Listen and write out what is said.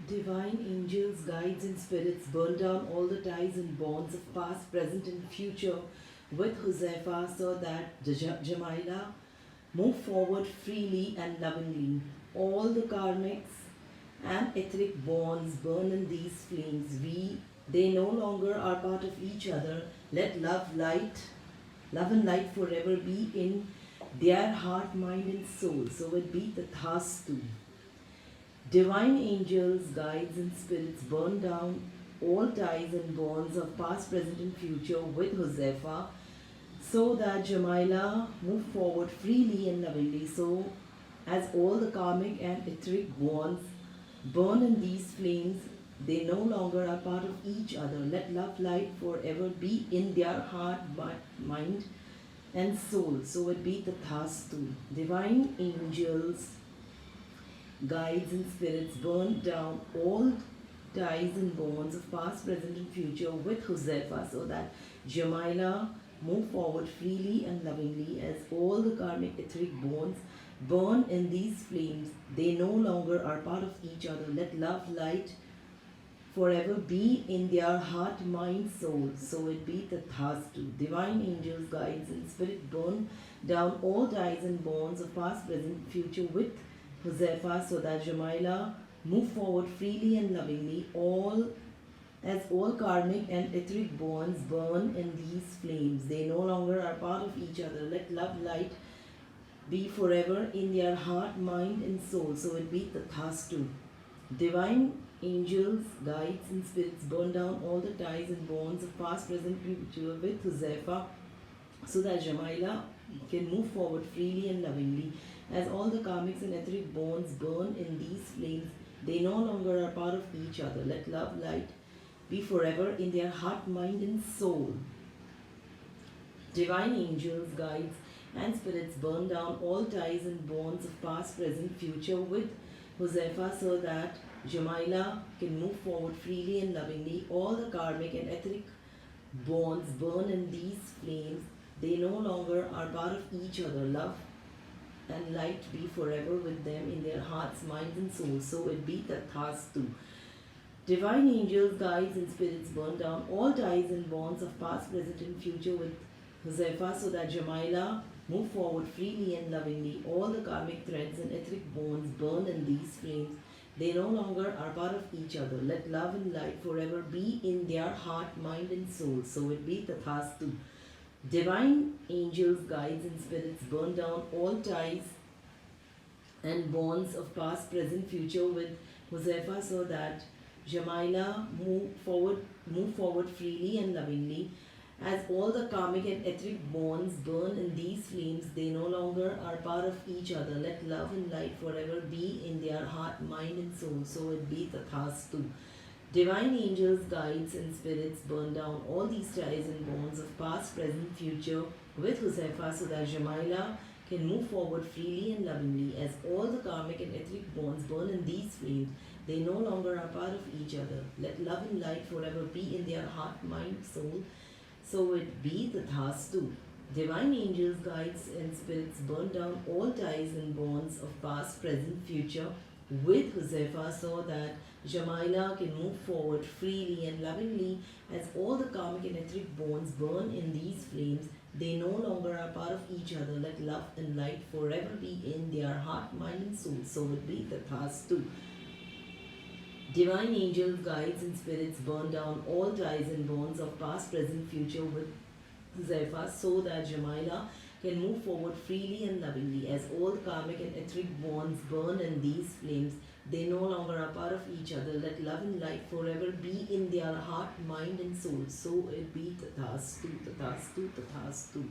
Divine angels, guides, and spirits burn down all the ties and bonds of past, present, and future with Huzaifa so that Jamila move forward freely and lovingly. All the karmics and etheric bonds burn in these flames. They no longer are part of each other. Let love and light forever be in their heart, mind, and soul. So it be Tathastu. Divine angels, guides, and spirits burn down all ties and bonds of past, present, and future with Huzaifa so that Jamila move forward freely and lovingly. So, as all the karmic and etheric bonds burn in these flames, they no longer are part of each other. Let love light forever be in their heart, mind, and soul. So it be Tathastu. Divine angels, guides, and spirits burn down all ties and bonds of past, present, and future with Huzaifa so that Jamila move forward freely and lovingly. As all the karmic etheric bonds burn in these flames, they no longer are part of each other. Let love light forever be in their heart, mind, soul. So it be Tathastu. Divine angels, guides, and spirit burn down all ties and bonds of past, present, future with Huzaifa so that Jamila move forward freely and lovingly. All karmic and etheric bonds burn in these flames, they no longer are part of each other. Let love light be forever in their heart, mind, and soul. So it be Tathastu. Divine angels, guides, and spirits burn down all the ties and bonds of past, present, future with Huzaifa so that Jamila can move forward freely and lovingly. As all the karmics and etheric bonds burn in these flames, they no longer are part of each other. Let love light be forever in their heart, mind, and soul. Divine angels, guides, and spirits burn down all ties and bonds of past, present, future with Huzaifa so that Jamila can move forward freely and lovingly. All the karmic and etheric bonds burn in these flames. They no longer are part of each other. Love and light be forever with them in their hearts, minds, and souls. So it be Tathastu. Divine angels, guides, and spirits burn down all ties and bonds of past, present, and future with Huzaifa so that Jamila move forward freely and lovingly. All the karmic threads and etheric bonds burn in these flames. They no longer are part of each other. Let love and light forever be in their heart, mind, and soul. So it be Tathastu. Divine angels, guides, and spirits burn down all ties and bonds of past, present, future with Huzaifa so that Jamila move forward freely and lovingly. As all the karmic and etheric bonds burn in these flames, they no longer are part of each other. Let love and light forever be in their heart, mind, and soul. So it be Tathastu. Divine angels, guides, and spirits burn down all these ties and bonds of past, present, future with Huzaifa so that Jamila can move forward freely and lovingly. As all the karmic and etheric bonds burn in these flames, they no longer are part of each other. Let love and light forever be in their heart, mind, soul. So it be Tathastu. Divine angels, guides, and spirits burn down all ties and bonds of past, present, future with Huzaifa so that Jamila can move forward freely and lovingly. As all the karmic and etheric bonds burn in these flames, they no longer are part of each other. Let love and light forever be in their heart, mind, and soul. So it be Tathastu. Divine angels, guides, and spirits burn down all ties and bonds of past, present, future with Huzaifa so that Jamila can move forward freely and lovingly. As all the karmic and etheric bonds burn in these flames, they no longer are part of each other. Let love and light forever be in their heart, mind, and soul. So it be Tathastu, Tathastu, Tathastu.